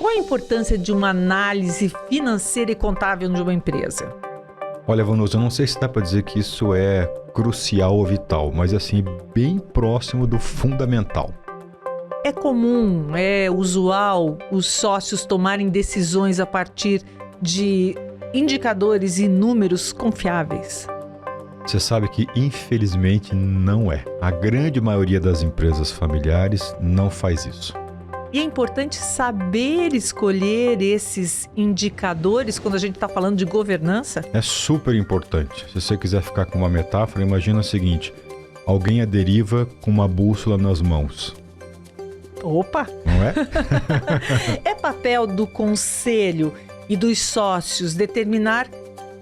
qual a importância de uma análise financeira e contábil de uma empresa? Olha, Vanusa, eu não sei se dá para dizer que isso é crucial ou vital, mas assim, bem próximo do fundamental. É comum, é usual os sócios tomarem decisões a partir de indicadores e números confiáveis? Você sabe que, infelizmente, não é. A grande maioria das empresas familiares não faz isso. E é importante saber escolher esses indicadores quando a gente está falando de governança? É super importante. Se você quiser ficar com uma metáfora, imagina o seguinte: alguém à deriva com uma bússola nas mãos. Opa! Não é? É papel do conselho e dos sócios determinar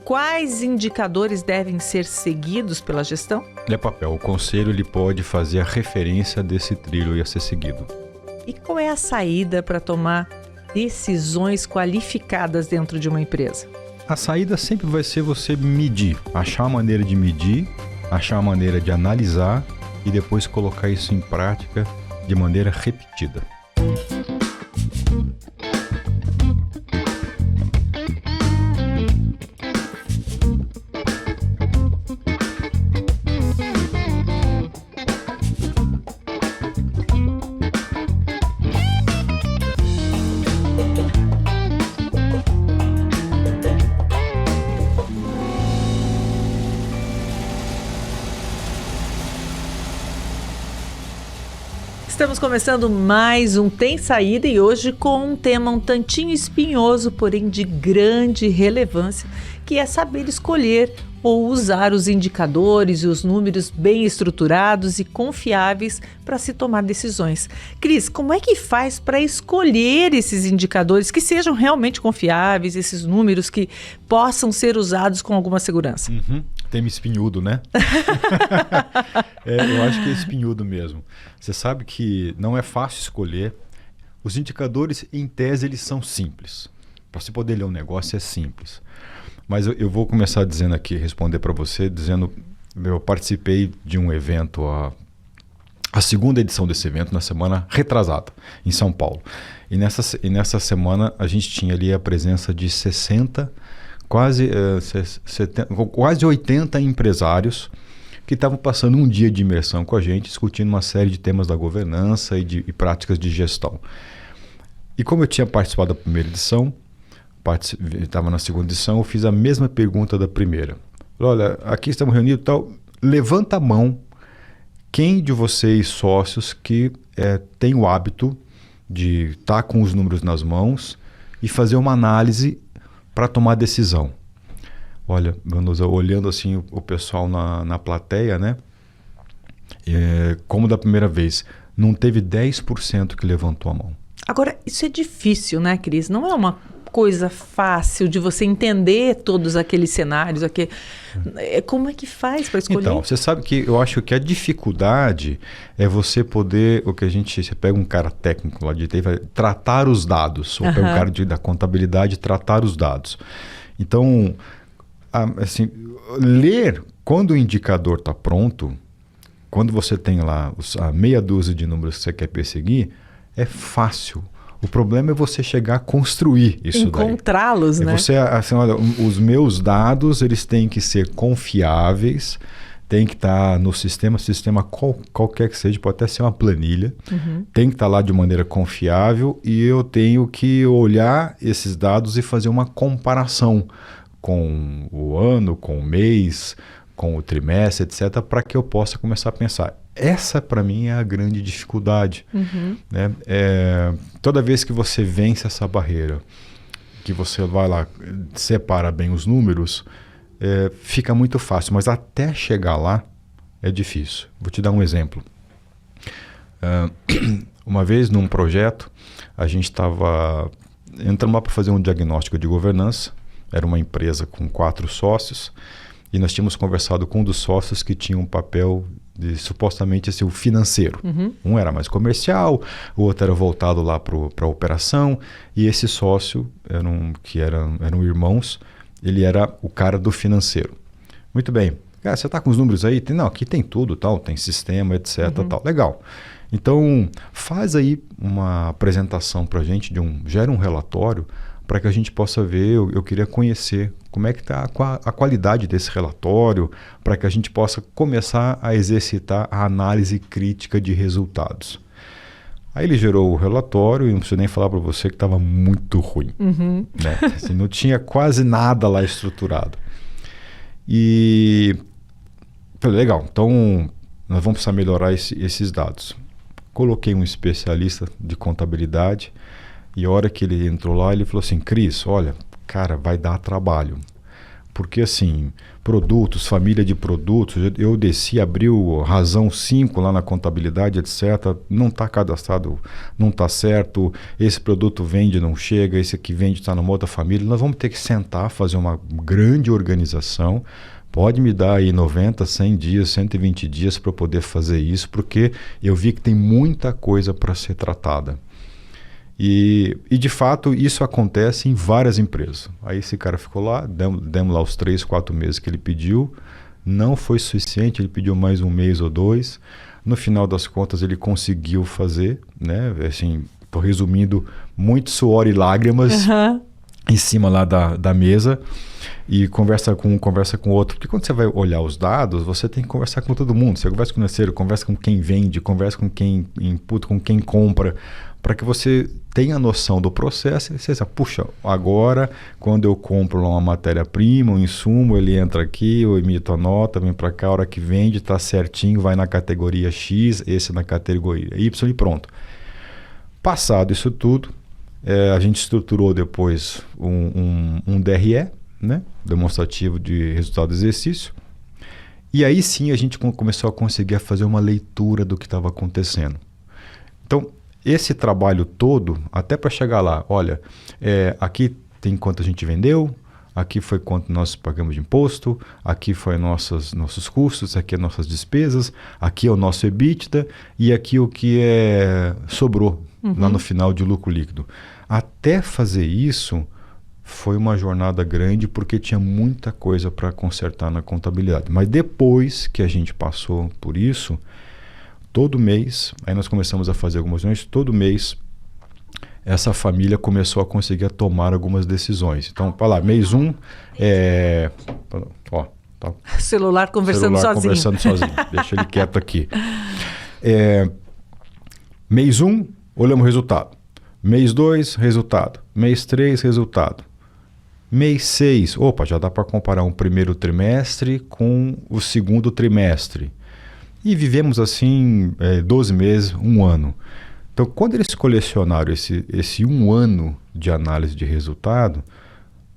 quais indicadores devem ser seguidos pela gestão? É papel. O conselho ele pode fazer a referência desse trilho a ser seguido. E qual é a saída para tomar decisões qualificadas dentro de uma empresa? A saída sempre vai ser você medir, achar a maneira de medir, achar a maneira de analisar e depois colocar isso em prática de maneira repetida. Estamos começando mais um Tem Saída e hoje com um tema um tantinho espinhoso, porém de grande relevância, que é saber escolher ou usar os indicadores e os números bem estruturados e confiáveis para se tomar decisões. Cris, como é que faz para escolher esses indicadores que sejam realmente confiáveis, esses números que possam ser usados com alguma segurança? Tema espinhudo, né? Eu acho que é espinhudo mesmo. Você sabe que não é fácil escolher. Os indicadores, em tese, eles são simples. Para você poder ler um negócio é simples. Mas eu vou começar dizendo aqui, responder para você, dizendo, eu participei de um evento, a segunda edição desse evento, na semana retrasada, em São Paulo. E nessa semana a gente tinha ali a presença de 60, quase 80 empresários que estavam passando um dia de imersão com a gente, discutindo uma série de temas da governança e práticas de gestão. E como eu tinha participado da primeira edição, estava na segunda edição, eu fiz a mesma pergunta da primeira. Olha, aqui estamos reunidos e tal, levanta a mão quem de vocês sócios que tem o hábito de estar com os números nas mãos e fazer uma análise para tomar decisão. Olha, Vanusa, olhando assim o pessoal na plateia, né? Como da primeira vez, não teve 10% que levantou a mão. Agora, isso é difícil, né, Cris? Não é uma coisa fácil de você entender todos aqueles cenários. Como é que faz para escolher? Então, você sabe que eu acho que a dificuldade é você poder, você pega um cara técnico lá de TI, vai tratar os dados, ou pega um cara da contabilidade tratar os dados. Então, assim, ler quando o indicador está pronto, quando você tem lá a meia dúzia de números que você quer perseguir, é fácil. O problema é você chegar a construir isso encontrá-los, daí. né? Você, assim, olha, os meus dados, eles têm que ser confiáveis, tem que estar no sistema qualquer que seja, pode até ser uma planilha, tem que estar lá de maneira confiável e eu tenho que olhar esses dados e fazer uma comparação com o ano, com o mês, com o trimestre, etc., para que eu possa começar a pensar. Essa, para mim, é a grande dificuldade. Né? Toda vez que você vence essa barreira, que você vai lá, separa bem os números, fica muito fácil. Mas até chegar lá, é difícil. Vou te dar um exemplo. Uma vez, num projeto, a gente estava entrando lá para fazer um diagnóstico de governança. Era uma empresa com 4 sócios. E nós tínhamos conversado com um dos sócios que tinha um papel de supostamente assim, o financeiro. Um era mais comercial, o outro era voltado lá para a operação. E esse sócio, eram irmãos, ele era o cara do financeiro. Muito bem. Cara, você está com os números aí? Não, aqui tem tudo, tal, tem sistema, etc. Tal. Legal. Então, faz aí uma apresentação para a gente, gera um relatório para que a gente possa ver, eu queria conhecer como é que está a qualidade desse relatório, para que a gente possa começar a exercitar a análise crítica de resultados. Aí ele gerou o relatório e não preciso nem falar para você que estava muito ruim. Né? Assim, não tinha quase nada lá estruturado. E falei, legal, então nós vamos precisar melhorar esses dados. Coloquei um especialista de contabilidade e a hora que ele entrou lá, ele falou assim, Cris, olha, cara, vai dar trabalho. Porque assim, produtos, família de produtos, eu desci, abriu razão 5 lá na contabilidade, etc. Não está cadastrado, não está certo, esse produto vende, não chega, esse aqui vende, está numa outra família. Nós vamos ter que sentar, fazer uma grande organização. Pode me dar aí 90, 100 dias, 120 dias para poder fazer isso, porque eu vi que tem muita coisa para ser tratada. E de fato isso acontece em várias empresas. Aí esse cara ficou lá, demos lá os 3, 4 meses que ele pediu, não foi suficiente, ele pediu mais 1 mês ou 2. No final das contas ele conseguiu fazer, né? Assim, estou resumindo, muito suor e lágrimas em cima lá da mesa. E conversa com um, conversa com o outro. Porque quando você vai olhar os dados, você tem que conversar com todo mundo. Você conversa com o financeiro, conversa com quem vende, conversa com quem imputa, com quem compra, para que você tenha noção do processo. E você sabe, puxa, agora quando eu compro uma matéria-prima, um insumo, ele entra aqui, eu emito a nota, vem para cá, a hora que vende, está certinho, vai na categoria X, esse na categoria Y e pronto. Passado isso tudo, a gente estruturou depois um DRE, né? Demonstrativo de resultado do exercício. E aí sim a gente começou a conseguir fazer uma leitura do que estava acontecendo. Então, esse trabalho todo, até para chegar lá, olha, aqui tem quanto a gente vendeu, aqui foi quanto nós pagamos de imposto, aqui foi nossos custos, aqui é nossas despesas, aqui é o nosso EBITDA e aqui o que sobrou lá no final de lucro líquido. Até fazer isso foi uma jornada grande porque tinha muita coisa para consertar na contabilidade. Mas depois que a gente passou por isso, todo mês, aí nós começamos a fazer algumas reuniões, todo mês essa família começou a conseguir tomar algumas decisões. Então, para lá, mês 1, tá. Celular conversando sozinho. Deixa ele quieto aqui. Mês 1, olhamos o resultado. Mês 2, resultado. Mês 3, resultado. Mês 6, já dá para comparar um primeiro trimestre com o segundo trimestre. E vivemos assim 12 meses, 1 ano. Então, quando eles colecionaram esse 1 ano de análise de resultado,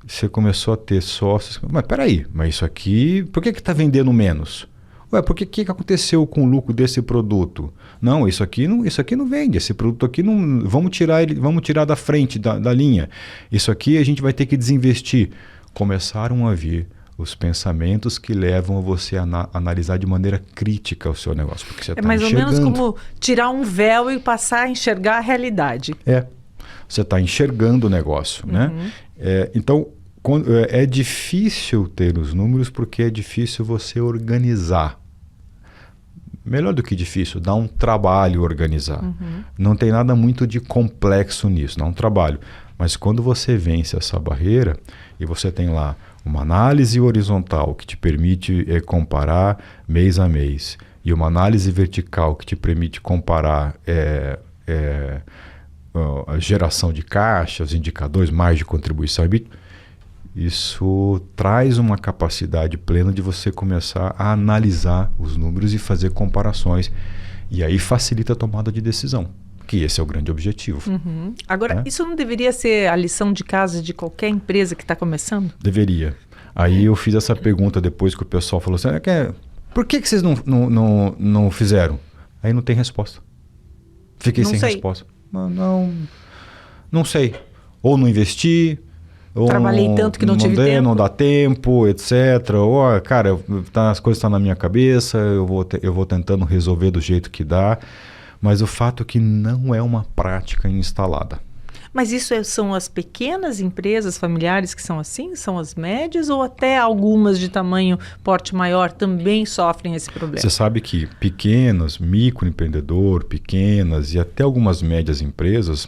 você começou a ter sócios. Mas peraí, mas isso aqui, por que está vendendo menos? Ué, por que aconteceu com o lucro desse produto? Não, isso aqui não vende, esse produto aqui não, vamos tirar da frente da linha. Isso aqui a gente vai ter que desinvestir. Começaram a vir os pensamentos que levam você a analisar de maneira crítica o seu negócio, porque você está mais enxergando. ou menos como tirar um véu e passar a enxergar a realidade. Você está enxergando o negócio, né? Então, é difícil ter os números porque é difícil você organizar. Melhor do que difícil, dá um trabalho organizar. Não tem nada muito de complexo nisso, dá um trabalho. Mas quando você vence essa barreira e você tem lá uma análise horizontal que te permite comparar mês a mês e uma análise vertical que te permite comparar a geração de caixa, os indicadores, margem de contribuição, isso traz uma capacidade plena de você começar a analisar os números e fazer comparações. E aí facilita a tomada de decisão, que esse é o grande objetivo. Agora, isso não deveria ser a lição de casa de qualquer empresa que está começando? Deveria. Aí eu fiz essa pergunta depois que o pessoal falou assim, por que vocês não fizeram? Aí não tem resposta. Fiquei sem resposta. Não sei. Ou não investi, ou trabalhei tanto que não tive tempo. Não dá tempo, etc. Ou, as coisas estão na minha cabeça, eu vou tentando resolver do jeito que dá. Mas o fato é que não é uma prática instalada. Mas são as pequenas empresas familiares que são assim? São as médias ou até algumas de tamanho porte maior também sofrem esse problema? Você sabe que pequenas, microempreendedor, pequenas e até algumas médias empresas,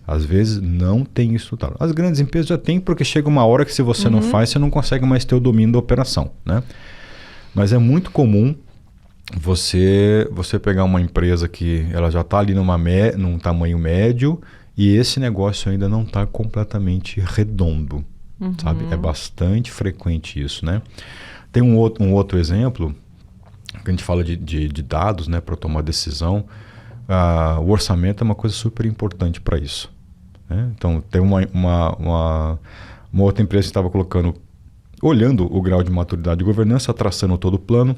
às vezes não tem isso. Tá? As grandes empresas já têm, porque chega uma hora que se você não faz, você não consegue mais ter o domínio da operação, né? Mas é muito comum você pegar uma empresa que ela já está ali num tamanho médio e esse negócio ainda não está completamente redondo, sabe? É bastante frequente isso, né? Tem um outro exemplo, que a gente fala de dados, né, para tomar decisão. O orçamento é uma coisa super importante para isso, né? Então, tem uma outra empresa que estava olhando o grau de maturidade de governança, traçando todo o plano.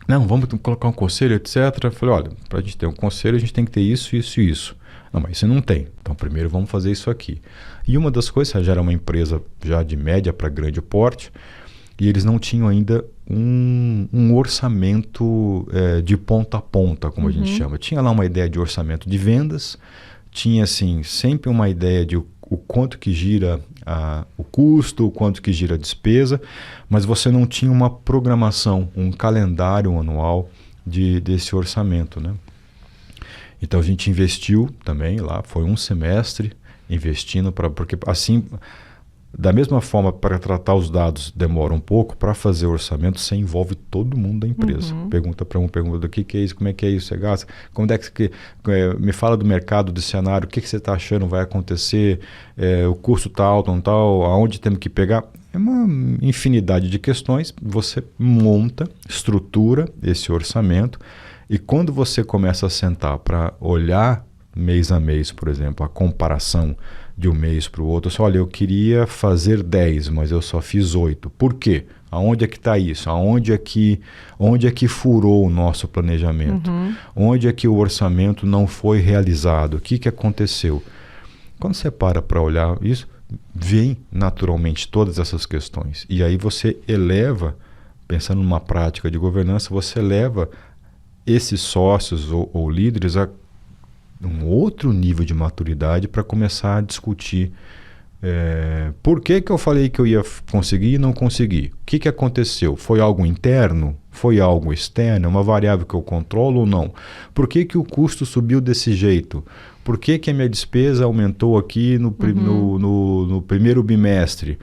Não, vamos colocar um conselho, etc. Eu falei, olha, para a gente ter um conselho, a gente tem que ter isso, isso e isso. Não, mas isso não tem. Então, primeiro vamos fazer isso aqui. E uma das coisas, já era uma empresa já de média para grande porte, e eles não tinham ainda um orçamento de ponta a ponta, como a gente chama. Tinha lá uma ideia de orçamento de vendas, tinha assim, sempre uma ideia de o quanto que gira o custo, o quanto que gira a despesa, mas você não tinha uma programação, um calendário anual desse orçamento, né? Então a gente investiu também lá, foi um semestre investindo, porque assim, da mesma forma, para tratar os dados demora um pouco, para fazer o orçamento você envolve todo mundo da empresa. Pergunta para pergunta o que é isso, como é que é isso, você gasta, como é que me fala do mercado, do cenário, o que você está achando vai acontecer, o custo está alto, não tal, aonde temos que pegar. É uma infinidade de questões, você monta, estrutura esse orçamento e quando você começa a sentar para olhar mês a mês, por exemplo, a comparação de um mês para o outro, olha, eu queria fazer 10, mas eu só fiz 8. Por quê? Aonde é que está isso? Onde é que furou o nosso planejamento? Onde é que o orçamento não foi realizado? O que aconteceu? Quando você para olhar isso, vem naturalmente todas essas questões. E aí você eleva, pensando numa prática de governança, você eleva esses sócios ou líderes a um outro nível de maturidade para começar a discutir por que eu falei que eu ia conseguir e não consegui. O que aconteceu? Foi algo interno? Foi algo externo? É uma variável que eu controlo ou não? Por que o custo subiu desse jeito? Por que a minha despesa aumentou aqui no primeiro bimestre?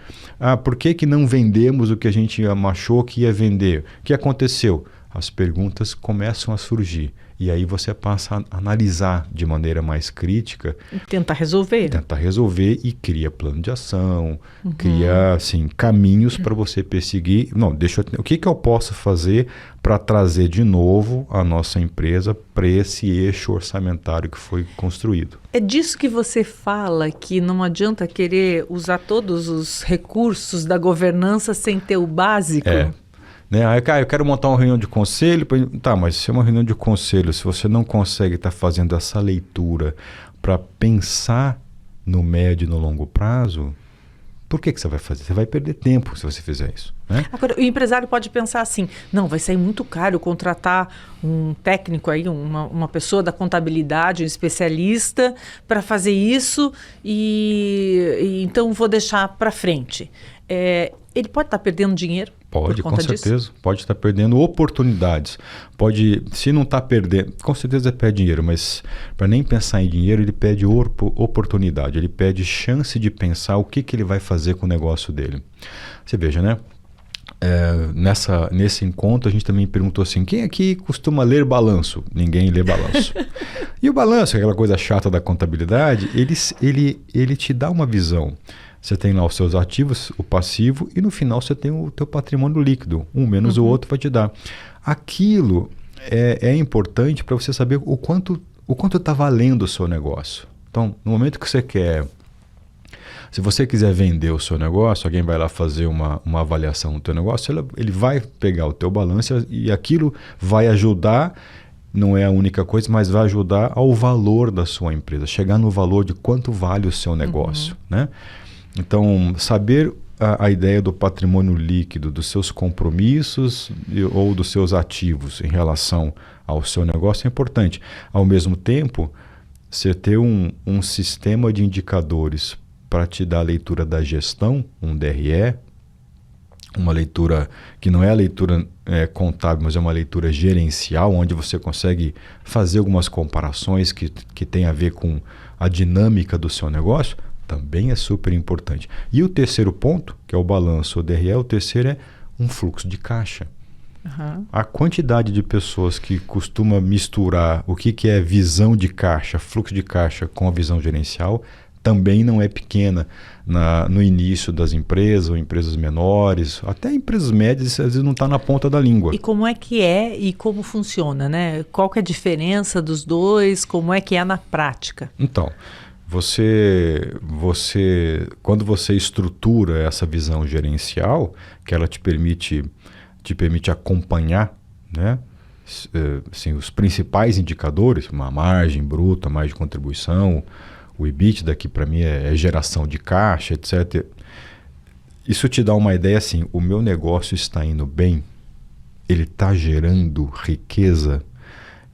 Por que não vendemos o que a gente achou que ia vender? O que aconteceu? As perguntas começam a surgir. E aí você passa a analisar de maneira mais crítica. Tentar resolver. Tentar resolver e cria plano de ação, cria assim, caminhos para você perseguir. Não, o que eu posso fazer para trazer de novo a nossa empresa para esse eixo orçamentário que foi construído? É disso que você fala, que não adianta querer usar todos os recursos da governança sem ter o básico? Né? Eu quero montar uma reunião de conselho. Tá, mas se é uma reunião de conselho, se você não consegue estar fazendo essa leitura para pensar no médio e no longo prazo, por que você vai fazer? Você vai perder tempo se você fizer isso, né? Agora, o empresário pode pensar assim, não, vai sair muito caro contratar um técnico aí, uma pessoa da contabilidade, um especialista para fazer isso e então vou deixar para frente. Ele pode estar perdendo dinheiro? Pode, com certeza. Pode estar perdendo oportunidades. Pode, se não está perdendo, com certeza ele perde dinheiro, mas para nem pensar em dinheiro, ele pede oportunidade, ele pede chance de pensar o que ele vai fazer com o negócio dele. Você veja, né? Nesse encontro a gente também perguntou assim, quem aqui costuma ler balanço? Ninguém lê balanço. E o balanço, aquela coisa chata da contabilidade, ele te dá uma visão. Você tem lá os seus ativos, o passivo, e no final você tem o teu patrimônio líquido. Um menos o outro vai te dar. Aquilo é importante para você saber o quanto está valendo o seu negócio. Então, no momento que você quer... Se você quiser vender o seu negócio, alguém vai lá fazer uma avaliação do teu negócio, ele vai pegar o teu balanço e aquilo vai ajudar, não é a única coisa, mas vai ajudar ao valor da sua empresa, chegar no valor de quanto vale o seu negócio, né? Então, saber a ideia do patrimônio líquido, dos seus compromissos ou dos seus ativos em relação ao seu negócio é importante. Ao mesmo tempo, você ter um sistema de indicadores para te dar a leitura da gestão, um DRE, uma leitura que não é a leitura contábil, mas é uma leitura gerencial, onde você consegue fazer algumas comparações que tem a ver com a dinâmica do seu negócio, também é super importante. E o terceiro ponto, que é o balanço, o DRE, o terceiro é um fluxo de caixa. Uhum. A quantidade de pessoas que costuma misturar o que é visão de caixa, fluxo de caixa com a visão gerencial, também não é pequena no início das empresas, ou empresas menores, até empresas médias, às vezes não está na ponta da língua. E como é que é e como funciona, né? Qual que é a diferença dos dois, como é que é na prática? Então, quando você estrutura essa visão gerencial, que ela te permite acompanhar, né? Assim, os principais indicadores, uma margem bruta, margem de contribuição, o EBITDA, que para mim é geração de caixa, etc. Isso te dá uma ideia assim, o meu negócio está indo bem, ele está gerando riqueza,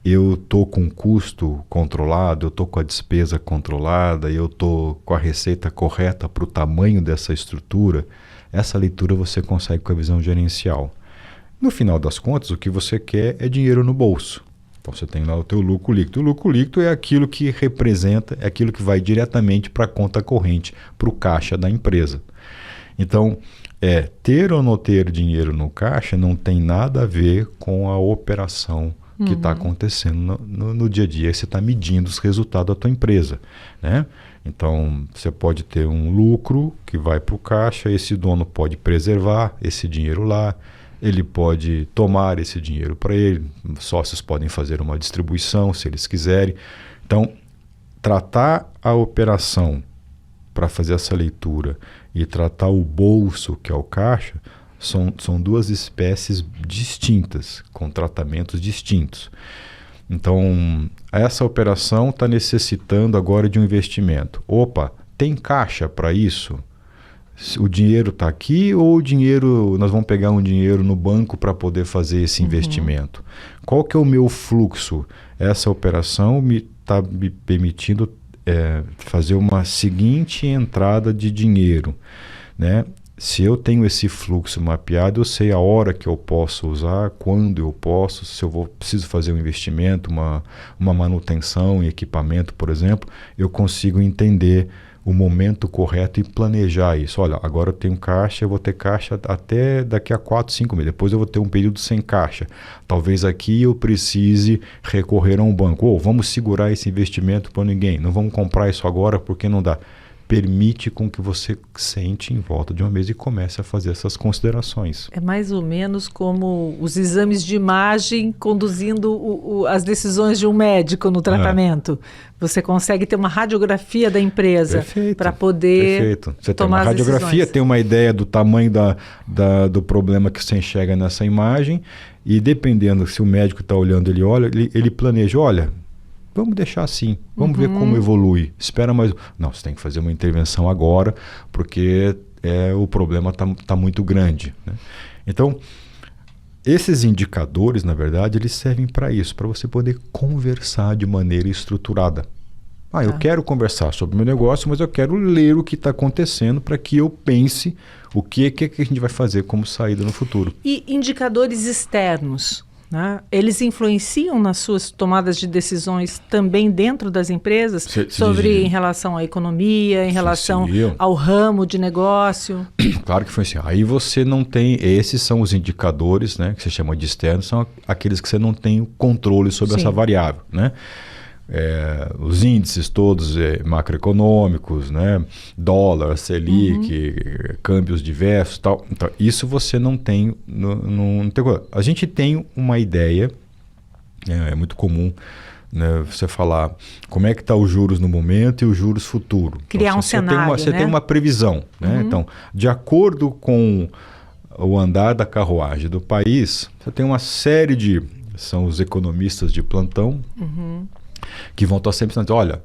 eu estou com o custo controlado, eu estou com a despesa controlada, eu estou com a receita correta para o tamanho dessa estrutura. Essa leitura você consegue com a visão gerencial. No final das contas, o que você quer é dinheiro no bolso. Então você tem lá o teu lucro líquido. O lucro líquido é aquilo que representa, é aquilo que vai diretamente para a conta corrente, para o caixa da empresa. Então, ter ou não ter dinheiro no caixa não tem nada a ver com a operação que está acontecendo no dia a dia. Você está medindo os resultados da tua empresa, né? Então, você pode ter um lucro que vai para o caixa, esse dono pode preservar esse dinheiro lá, ele pode tomar esse dinheiro para ele, sócios podem fazer uma distribuição se eles quiserem. Então, tratar a operação para fazer essa leitura e tratar o bolso, que é o caixa, são duas espécies distintas, com tratamentos distintos. Então, essa operação está necessitando agora de um investimento. Opa, tem caixa para isso? O dinheiro está aqui ou nós vamos pegar um dinheiro no banco para poder fazer esse investimento? Qual que é o meu fluxo? Essa operação está me permitindo fazer uma seguinte entrada de dinheiro, né? Se eu tenho esse fluxo mapeado, eu sei a hora que eu posso usar, quando eu posso, se eu preciso fazer um investimento, uma manutenção em equipamento, por exemplo, eu consigo entender o momento correto e planejar isso. Olha, agora eu tenho caixa, eu vou ter caixa até daqui a 4, 5 meses. Depois eu vou ter um período sem caixa. Talvez aqui eu precise recorrer a um banco. Ou vamos segurar esse investimento para ninguém. Não vamos comprar isso agora porque não dá. Permite com que você sente em volta de uma mesa e comece a fazer essas considerações. É mais ou menos como os exames de imagem conduzindo as decisões de um médico no tratamento. Você consegue ter uma radiografia da empresa para poder você tomar tem uma radiografia, decisões. Tem uma ideia do tamanho do problema que você enxerga nessa imagem e dependendo se o médico está olhando, ele planeja, olha, vamos deixar assim, vamos ver como evolui. Espera mais. Não, você tem que fazer uma intervenção agora, porque o problema está muito grande, né? Então, esses indicadores, na verdade, eles servem para isso, para você poder conversar de maneira estruturada. Eu quero conversar sobre o meu negócio, mas eu quero ler o que está acontecendo para que eu pense o que a gente vai fazer como saída no futuro. E indicadores externos, né? Eles influenciam nas suas tomadas de decisões também dentro das empresas, em relação à economia, em relação ao ramo de negócio? Claro que foi assim. Aí você não tem, esses são os indicadores, né, que você chama de externos, são aqueles que você não tem controle sobre essa variável, né? Os índices todos macroeconômicos, né? Dólar, Selic, câmbios diversos, tal. Então, isso você não tem. Não tem. A gente tem uma ideia, é muito comum, né, você falar como é que está os juros no momento e os juros futuro. Criar então, um cenário, você tem uma previsão, né? Então, de acordo com o andar da carruagem do país, você tem uma série são os economistas de plantão, que vão estar sempre dizendo, olha,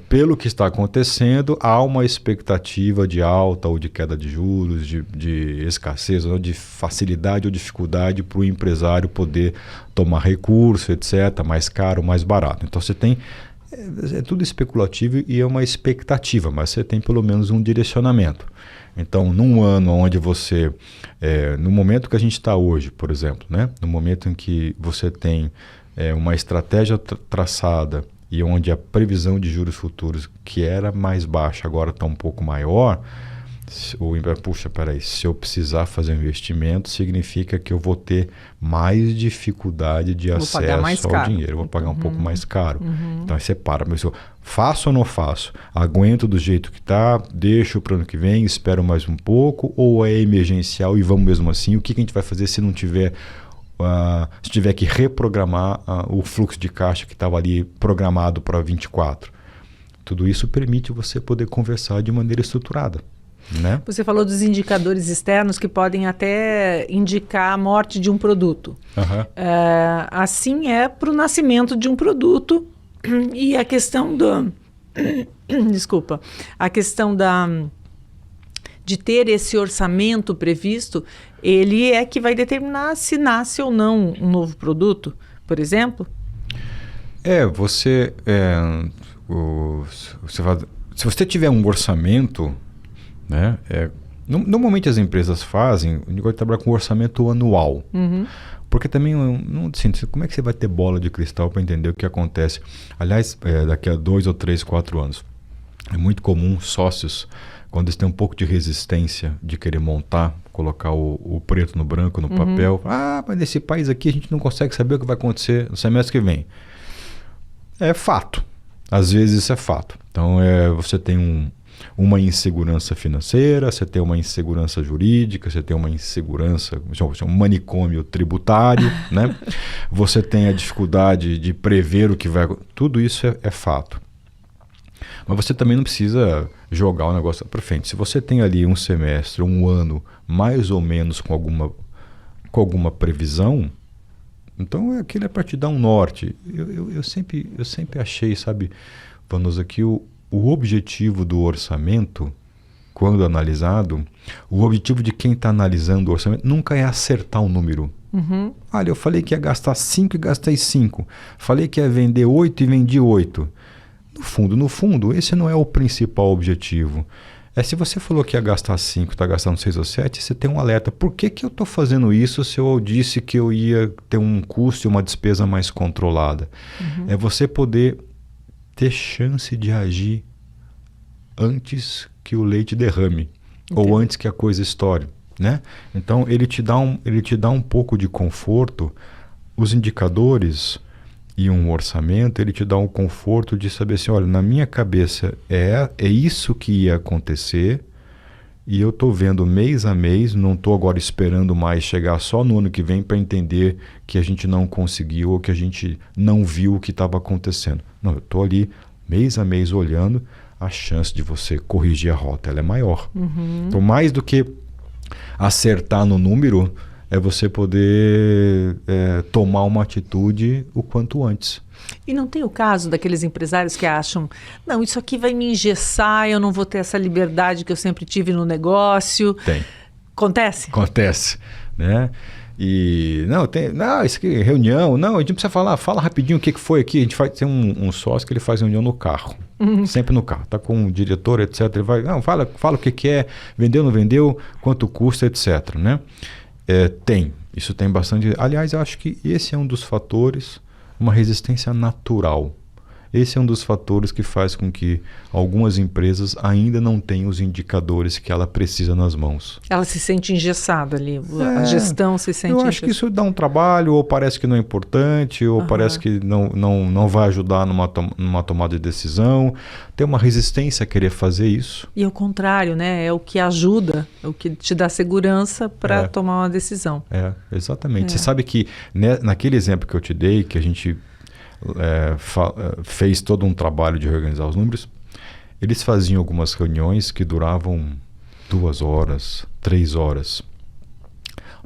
pelo que está acontecendo, há uma expectativa de alta ou de queda de juros, de escassez, ou de facilidade ou dificuldade para o empresário poder tomar recurso, etc., mais caro, mais barato. Então você tem É tudo especulativo e é uma expectativa, mas você tem pelo menos um direcionamento. Então, num ano onde você, no momento que a gente está hoje, por exemplo, né? No momento em que você tem uma estratégia traçada e onde a previsão de juros futuros, que era mais baixa, agora está um pouco maior, puxa, peraí, se eu precisar fazer um investimento, significa que eu vou ter mais dificuldade de acesso ao dinheiro, eu vou pagar um pouco mais caro. Então aí você para, mas eu faço ou não faço? Aguento do jeito que está, deixo para o ano que vem, espero mais um pouco, ou é emergencial e vamos mesmo assim? O que a gente vai fazer se não tiver, se tiver que reprogramar o fluxo de caixa que estava ali programado para 24? Tudo isso permite você poder conversar de maneira estruturada. Né? Você falou dos indicadores externos que podem até indicar a morte de um produto. Assim é para o nascimento de um produto e a questão do... Desculpa. A questão de ter esse orçamento previsto, ele é que vai determinar se nasce ou não um novo produto, por exemplo? Se você tiver um orçamento... Né? Normalmente as empresas fazem o negócio de trabalhar com orçamento anual. Porque também, assim, como é que você vai ter bola de cristal para entender o que acontece? Aliás, daqui a 2 ou 3, 4 anos, é muito comum sócios, quando eles têm um pouco de resistência de querer montar, colocar o preto no branco, no papel. Mas nesse país aqui a gente não consegue saber o que vai acontecer no semestre que vem. É fato. Às vezes isso é fato. Então, você tem uma insegurança financeira, você tem uma insegurança jurídica, você tem uma insegurança, um manicômio tributário, né? Você tem a dificuldade de prever o que vai... Tudo isso é fato. Mas você também não precisa jogar o negócio para frente. Se você tem ali um semestre, um ano, mais ou menos com alguma previsão, então aquilo é para te dar um norte. Eu sempre achei, sabe, Vanusa, que o objetivo do orçamento, quando analisado, o objetivo de quem está analisando o orçamento nunca é acertar um número. Olha, eu falei que ia gastar 5 e gastei 5. Falei que ia vender 8 e vendi 8. No fundo, esse não é o principal objetivo. Se você falou que ia gastar 5, está gastando 6 ou 7, você tem um alerta. Por que eu estou fazendo isso se eu disse que eu ia ter um custo e uma despesa mais controlada? É você poder ter chance de agir antes que o leite derrame. Ou antes que a coisa estoure, né? Então ele te dá um pouco de conforto. Os indicadores e um orçamento, ele te dá um conforto de saber assim, olha, na minha cabeça é isso que ia acontecer e eu estou vendo mês a mês, não estou agora esperando mais chegar só no ano que vem para entender que a gente não conseguiu ou que a gente não viu o que estava acontecendo. Não, eu estou ali mês a mês olhando, a chance de você corrigir a rota ela é maior. Então, mais do que acertar no número, é você poder tomar uma atitude o quanto antes. E não tem o caso daqueles empresários que acham, não, isso aqui vai me engessar, eu não vou ter essa liberdade que eu sempre tive no negócio. Tem. Acontece? Acontece, né? E isso aqui é reunião, não, a gente precisa fala rapidinho o que foi aqui. A gente tem um sócio que ele faz reunião no carro, sempre no carro, tá com o diretor, etc. Ele vai, fala o que é, vendeu, não vendeu, quanto custa, etc. Né? Isso tem bastante. Aliás, eu acho que esse é um dos fatores, uma resistência natural. Esse é um dos fatores que faz com que algumas empresas ainda não tenham os indicadores que ela precisa nas mãos. Ela se sente engessada ali, a gestão se sente engessada. Eu acho que isso dá um trabalho, ou parece que não é importante, ou parece que não vai ajudar numa tomada de decisão. Tem uma resistência a querer fazer isso. E ao contrário, né? É o que ajuda, é o que te dá segurança para tomar uma decisão. Exatamente. Você sabe que naquele exemplo que eu te dei, que a gente... fez todo um trabalho de reorganizar os números, eles faziam algumas reuniões que duravam 2 horas, 3 horas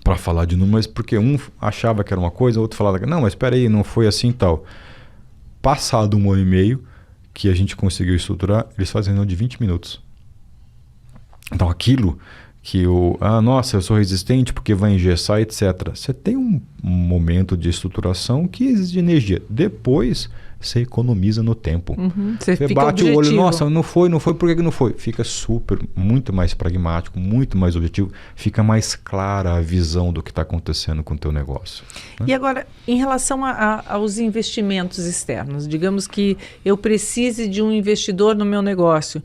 para falar de números, porque um achava que era uma coisa, o outro falava, não, mas espera aí, não foi assim e tal. Passado 1 ano e meio que a gente conseguiu estruturar, eles fazem reunião de 20 minutos. Então aquilo que nossa, eu sou resistente porque vai engessar, etc. Você tem um momento de estruturação que exige energia. Depois você economiza no tempo. Você Você fica bate o olho, objetivo. nossa, não foi, por que não foi? Fica muito mais pragmático, muito mais objetivo, fica mais clara a visão do que está acontecendo com o teu negócio. E agora, em relação aos investimentos externos, digamos que eu precise de um investidor no meu negócio.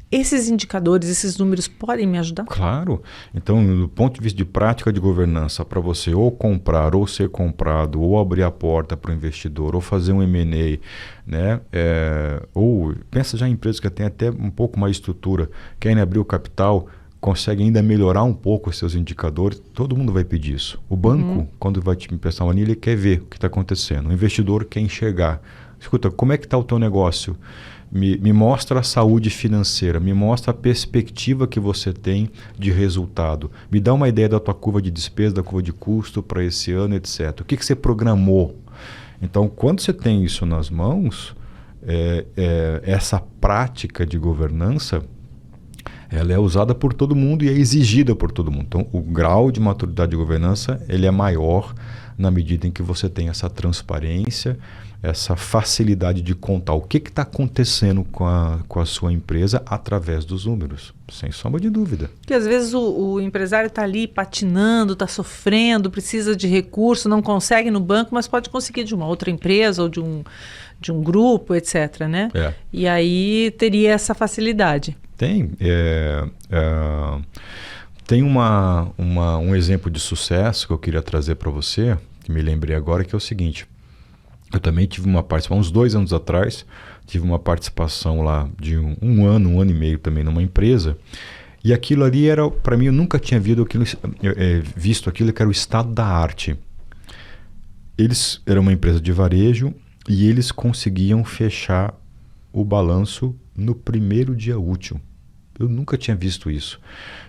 Esses indicadores, esses números podem me ajudar? Claro. Então, do ponto de vista de prática de governança, para você ou comprar, ou ser comprado, ou abrir a porta para o investidor, ou fazer um M&A, né? Ou pensa já em empresas que têm até um pouco mais de estrutura, querem abrir o capital, conseguem ainda melhorar um pouco os seus indicadores, todo mundo vai pedir isso. O banco, quando vai te emprestar uma linha, ele quer ver o que está acontecendo. O investidor quer enxergar. Escuta, como é que está o teu negócio? Me mostra a saúde financeira, me mostra a perspectiva que você tem de resultado. Me dá uma ideia da tua curva de despesa, da curva de custo para esse ano, etc. O que você programou? Então, quando você tem isso nas mãos, essa prática de governança, ela é usada por todo mundo e é exigida por todo mundo. Então, o grau de maturidade de governança ele é maior na medida em que você tem essa transparência, essa facilidade de contar o que está acontecendo com a sua empresa através dos números, sem sombra de dúvida. Porque às vezes o empresário está ali patinando, está sofrendo, precisa de recurso, não consegue no banco, mas pode conseguir de uma outra empresa ou de um grupo, etc. Né? E aí teria essa facilidade. Tem. Tem um exemplo de sucesso que eu queria trazer para você, que me lembrei agora, que é o seguinte. Eu também tive uma participação, uns 2 anos atrás, tive uma participação lá de um ano e meio também numa empresa. E aquilo ali era, para mim, eu nunca tinha visto aquilo que era o estado da arte. Eles eram uma empresa de varejo e eles conseguiam fechar o balanço no primeiro dia útil. Eu nunca tinha visto isso.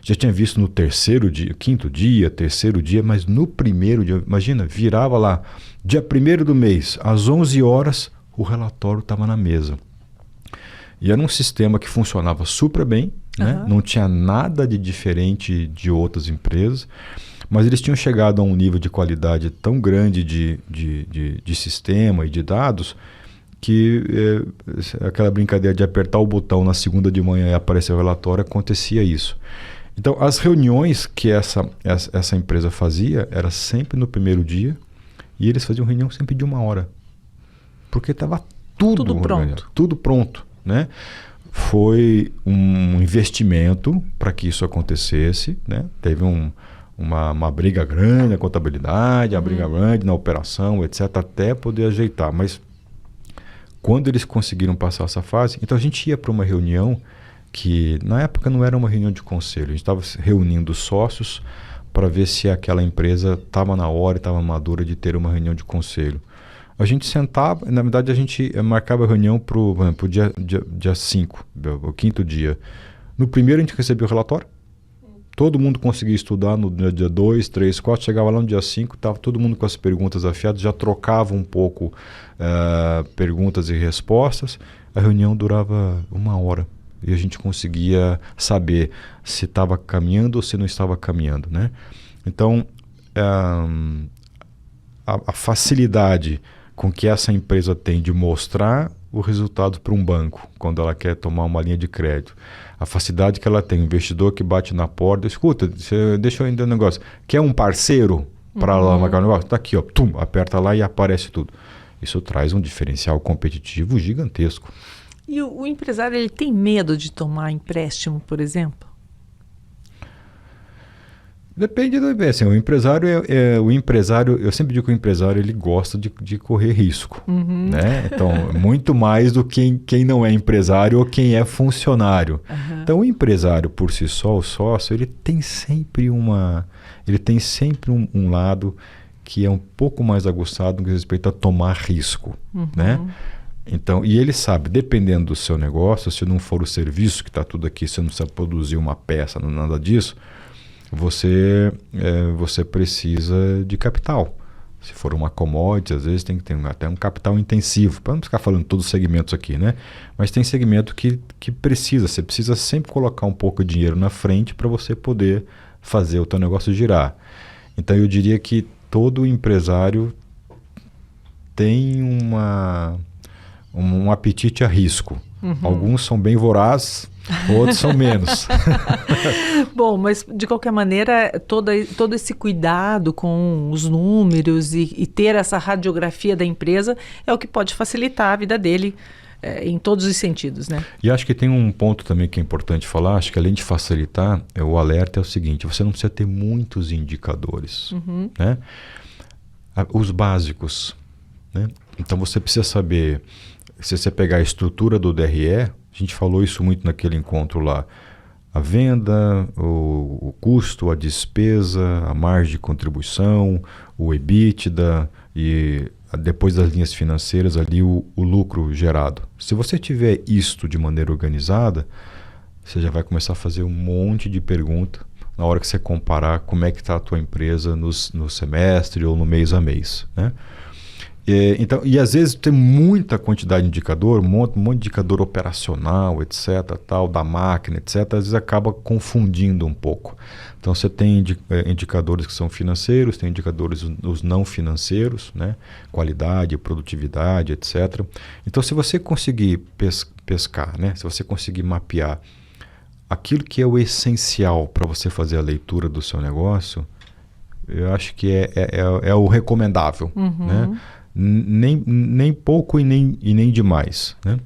Já tinha visto no terceiro dia, quinto dia, terceiro dia, mas no primeiro dia, imagina, virava lá, dia 1º do mês, às 11 horas, o relatório estava na mesa. E era um sistema que funcionava super bem, né? Não tinha nada de diferente de outras empresas, mas eles tinham chegado a um nível de qualidade tão grande de sistema e de dados que aquela brincadeira de apertar o botão na segunda de manhã e aparecer o relatório, acontecia isso. Então, as reuniões que essa empresa fazia era sempre no primeiro dia e eles faziam reunião sempre de 1 hora. Porque estava tudo pronto. Tudo pronto, né? Foi um investimento para que isso acontecesse, né? Teve uma briga grande na contabilidade, uma briga grande na operação, etc., até poder ajeitar. Mas quando eles conseguiram passar essa fase, então a gente ia para uma reunião que na época não era uma reunião de conselho, a gente estava reunindo sócios para ver se aquela empresa estava na hora e estava madura de ter uma reunião de conselho. A gente sentava, na verdade a gente marcava a reunião para o dia 5, o 5º dia. No primeiro a gente recebia o relatório, todo mundo conseguia estudar no dia 2, 3, 4, chegava lá no dia 5, estava todo mundo com as perguntas afiadas, já trocava um pouco perguntas e respostas. A reunião durava 1 hora e a gente conseguia saber se estava caminhando ou se não estava caminhando, né? Então, a facilidade com que essa empresa tem de mostrar o resultado para um banco, quando ela quer tomar uma linha de crédito. A facilidade que ela tem, o investidor que bate na porta, escuta, deixa eu entender um negócio, quer um parceiro para alavancar o negócio? Está aqui, ó, aperta lá e aparece tudo. Isso traz um diferencial competitivo gigantesco. E o empresário, ele tem medo de tomar empréstimo, por exemplo? Depende do assim, o empresário, eu sempre digo que o empresário ele gosta de correr risco, né? Então, muito mais do que quem não é empresário ou quem é funcionário. Então, o empresário por si só, o sócio, ele tem sempre um lado que é um pouco mais aguçado no que diz respeito a tomar risco, né? Então, e ele sabe, dependendo do seu negócio, se não for o serviço que está tudo aqui, se não precisa produzir uma peça, não nada disso, você precisa de capital. Se for uma commodity, às vezes tem que ter até um capital intensivo, para não ficar falando todos os segmentos aqui, né? Mas tem segmento que você precisa sempre colocar um pouco de dinheiro na frente para você poder fazer o teu negócio girar. Então eu diria que todo empresário tem um apetite a risco. Alguns são bem vorazes, outros são menos. Bom, mas de qualquer maneira, todo esse cuidado com os números e ter essa radiografia da empresa é o que pode facilitar a vida dele em todos os sentidos, né? E acho que tem um ponto também que é importante falar, acho que além de facilitar, o alerta é o seguinte, você não precisa ter muitos indicadores, né? Os básicos, né? Então você precisa saber, se você pegar a estrutura do DRE, a gente falou isso muito naquele encontro lá, a venda, o custo, a despesa, a margem de contribuição, o EBITDA e depois das linhas financeiras ali o lucro gerado. Se você tiver isto de maneira organizada, você já vai começar a fazer um monte de perguntas na hora que você comparar como é que está a tua empresa no semestre ou no mês a mês, né? Então, e às vezes tem muita quantidade de indicador, um monte de indicador operacional, etc., tal, da máquina, etc., às vezes acaba confundindo um pouco. Então você tem indicadores que são financeiros, tem indicadores os não financeiros, né? Qualidade, produtividade, etc. Então se você conseguir pescar, né? Se você conseguir mapear aquilo que é o essencial para você fazer a leitura do seu negócio, eu acho que é o recomendável, né? Nem pouco e nem demais, né?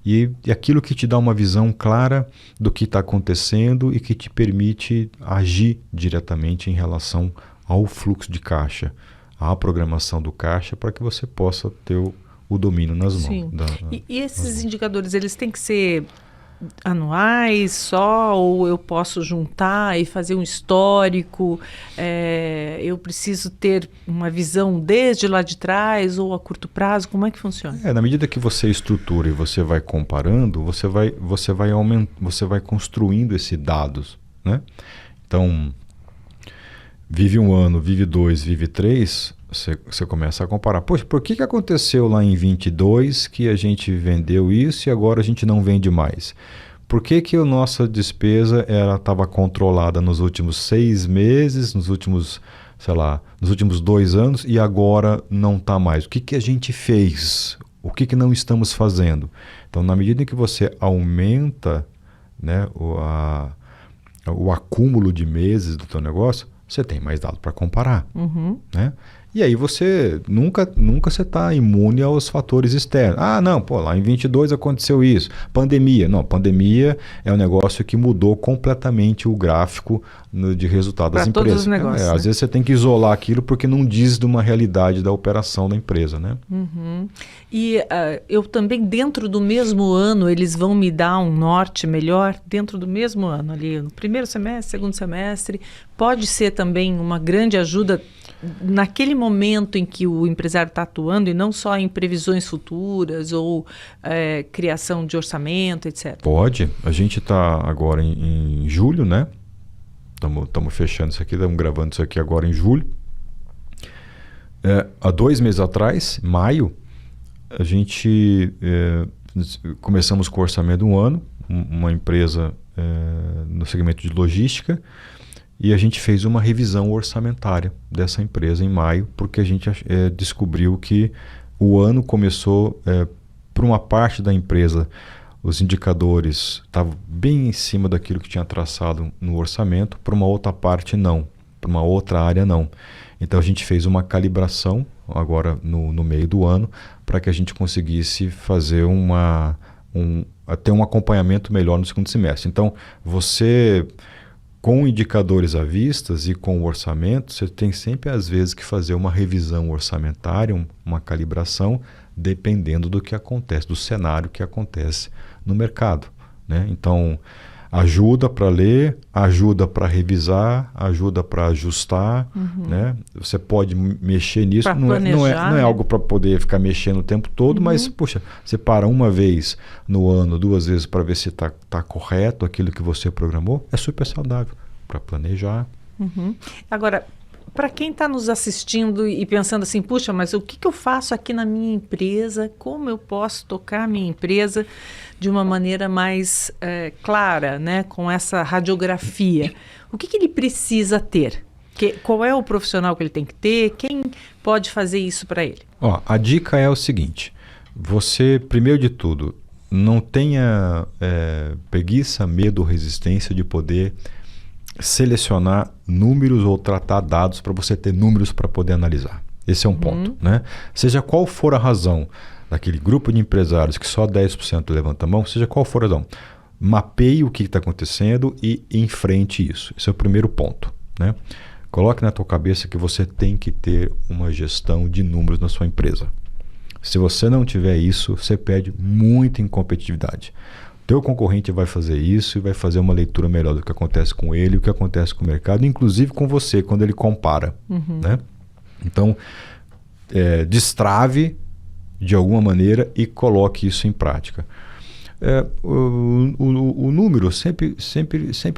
E aquilo que te dá uma visão clara do que está acontecendo e que te permite agir diretamente em relação ao fluxo de caixa, à programação do caixa, para que você possa ter o domínio nas mãos. Sim. E esses indicadores, eles têm que ser anuais só, ou eu posso juntar e fazer um histórico? Eu preciso ter uma visão desde lá de trás ou a curto prazo? Como é que funciona? Na medida que você estrutura e você vai comparando, você vai construindo esses dados, né? Então, vive um ano, vive 2, vive 3, você começa a comparar. Poxa, por que aconteceu lá em 22 que a gente vendeu isso e agora a gente não vende mais? Por que a nossa despesa estava controlada nos últimos 6 meses, nos últimos 2 anos e agora não está mais? O que a gente fez? O que não estamos fazendo? Então, na medida em que você aumenta, né, o acúmulo de meses do teu negócio, você tem mais dado para comparar, né? E aí você nunca você está imune aos fatores externos. Não, lá em 22 aconteceu isso. Pandemia. Não, pandemia é um negócio que mudou completamente o gráfico de resultado das empresas. Todos os negócios, né? Às vezes você tem que isolar aquilo porque não diz de uma realidade da operação da empresa, né? E eu também, dentro do mesmo ano, eles vão me dar um norte melhor, dentro do mesmo ano, ali no primeiro semestre, segundo semestre, pode ser também uma grande ajuda naquele momento em que o empresário está atuando e não só em previsões futuras ou criação de orçamento, etc. Pode. A gente está agora em julho, né? Estamos fechando isso aqui, estamos gravando isso aqui agora em julho. Há 2 meses atrás, maio, a gente começamos com o orçamento de um ano, uma empresa no segmento de logística, e a gente fez uma revisão orçamentária dessa empresa em maio, porque a gente descobriu que o ano começou, por uma parte da empresa, os indicadores estavam bem em cima daquilo que tinha traçado no orçamento, para uma outra parte não, para uma outra área não. Então a gente fez uma calibração agora no meio do ano, para que a gente conseguisse fazer ter um acompanhamento melhor no segundo semestre. Então você, com indicadores à vista e com o orçamento, você tem sempre às vezes que fazer uma revisão orçamentária, uma calibração, dependendo do que acontece, do cenário que acontece no mercado, né? Então, ajuda para ler, ajuda para revisar, ajuda para ajustar, né? Você pode mexer nisso, não é algo para poder ficar mexendo o tempo todo, mas, puxa, você para uma vez no ano, 2 vezes para ver se está correto aquilo que você programou, é super saudável para planejar. Agora, para quem está nos assistindo e pensando assim, puxa, mas o que eu faço aqui na minha empresa? Como eu posso tocar a minha empresa de uma maneira mais clara, né? Com essa radiografia? O que ele precisa ter? Qual é o profissional que ele tem que ter? Quem pode fazer isso para ele? A dica é o seguinte, Você, primeiro de tudo, não tenha preguiça, medo ou resistência de poder selecionar números ou tratar dados para você ter números para poder analisar. Esse é um ponto, né? Seja qual for a razão daquele grupo de empresários que só 10% levanta a mão, seja qual for a razão, mapeie o que está acontecendo e enfrente isso. Esse é o primeiro ponto, né? Coloque na tua cabeça que você tem que ter uma gestão de números na sua empresa. Se você não tiver isso, você perde muito em competitividade. O teu concorrente vai fazer isso e vai fazer uma leitura melhor do que acontece com ele, o que acontece com o mercado, inclusive com você, quando ele compara, né? Então, destrave de alguma maneira e coloque isso em prática. O número sempre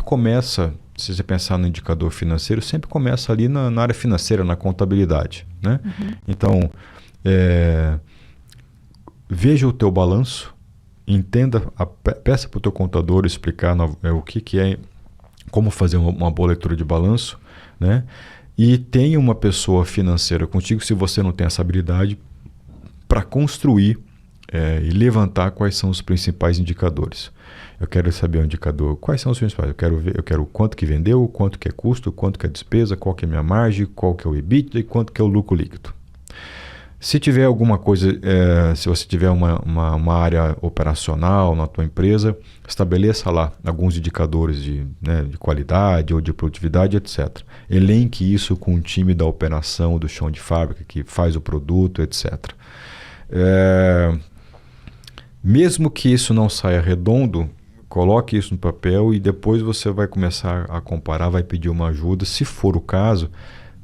começa, se você pensar no indicador financeiro, sempre começa ali na área financeira, na contabilidade, né? Então, veja o teu balanço, entenda, peça para o teu contador explicar o que é, como fazer uma boa leitura de balanço, né? E tenha uma pessoa financeira contigo, se você não tem essa habilidade, para construir e levantar quais são os principais indicadores. Eu quero saber o indicador, quais são os principais. Eu quero quanto que vendeu, quanto que é custo, quanto que é despesa, qual que é a minha margem, qual que é o EBITDA e quanto que é o lucro líquido. Se tiver alguma coisa, se você tiver uma área operacional na tua empresa, estabeleça lá alguns indicadores de qualidade ou de produtividade, etc. Elenque isso com o time da operação, do chão de fábrica, que faz o produto, etc. Mesmo que isso não saia redondo, coloque isso no papel e depois você vai começar a comparar, vai pedir uma ajuda. Se for o caso,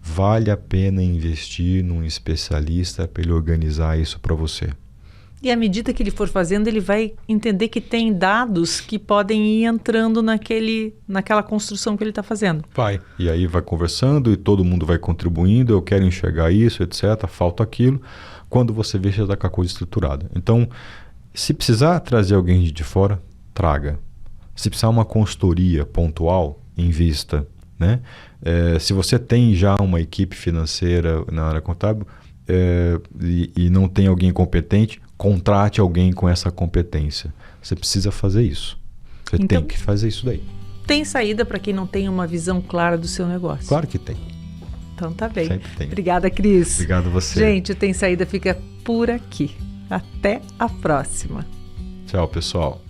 vale a pena investir num especialista para ele organizar isso para você. E à medida que ele for fazendo, ele vai entender que tem dados que podem ir entrando naquela construção que ele está fazendo. Vai. E aí vai conversando e todo mundo vai contribuindo. Eu quero enxergar isso, etc. Falta aquilo. Quando você vê, já está com a coisa estruturada. Então, se precisar trazer alguém de fora, traga. Se precisar uma consultoria pontual, invista, né? Se você tem já uma equipe financeira na área contábil e não tem alguém competente, contrate alguém com essa competência. Você precisa fazer isso. Você tem que fazer isso daí. Tem saída para quem não tem uma visão clara do seu negócio? Claro que tem. Então tá bem. Sempre tem. Obrigada, Cris. Obrigado a você. Gente, o Tem Saída fica por aqui. Até a próxima. Tchau, pessoal.